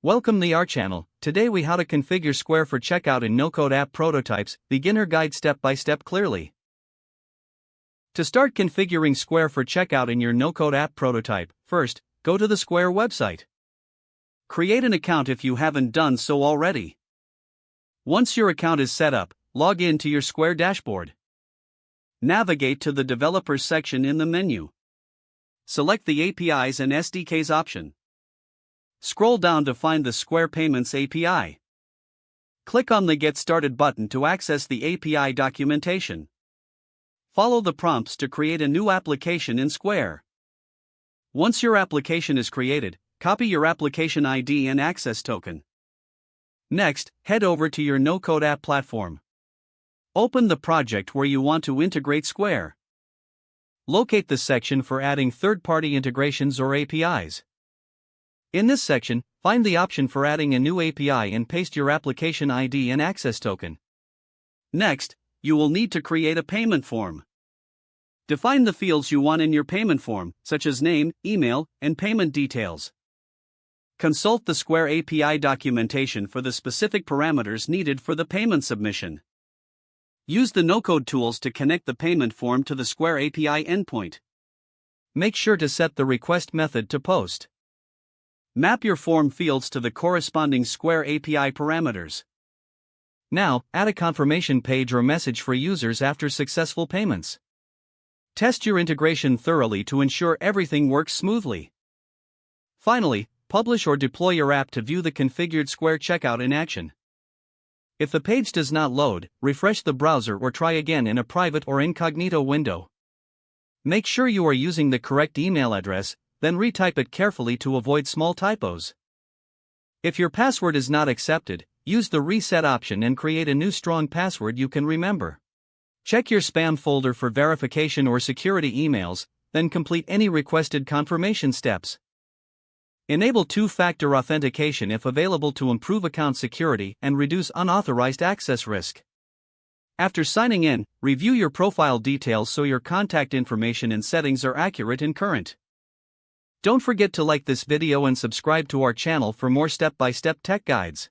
Welcome to our channel. Today we how to configure Square for checkout in no-code app prototypes, beginner guide step by step clearly. To start configuring Square for checkout in your no-code app prototype, first, go to the Square website. Create an account if you haven't done so already. Once your account is set up, log in to your Square dashboard. Navigate to the Developers section in the menu. Select the APIs and SDKs option. Scroll down to find the Square Payments API. Click on the Get Started button to access the API documentation. Follow the prompts to create a new application in Square. Once your application is created, copy your application ID and access token. Next, head over to your no-code app platform. Open the project where you want to integrate Square. Locate the section for adding third-party integrations or APIs. In this section, find the option for adding a new API and paste your application ID and access token. Next, you will need to create a payment form. Define the fields you want in your payment form, such as name, email, and payment details. Consult the Square API documentation for the specific parameters needed for the payment submission. Use the no-code tools to connect the payment form to the Square API endpoint. Make sure to set the request method to post. Map your form fields to the corresponding Square API parameters. Now, add a confirmation page or message for users after successful payments. Test your integration thoroughly to ensure everything works smoothly. Finally, publish or deploy your app to view the configured Square checkout in action. If the page does not load, refresh the browser or try again in a private or incognito window. Make sure you are using the correct email address, then retype it carefully to avoid small typos. If your password is not accepted, use the reset option and create a new strong password you can remember. Check your spam folder for verification or security emails, then complete any requested confirmation steps. Enable two-factor authentication if available to improve account security and reduce unauthorized access risk. After signing in, review your profile details so your contact information and settings are accurate and current. Don't forget to like this video and subscribe to our channel for more step-by-step tech guides.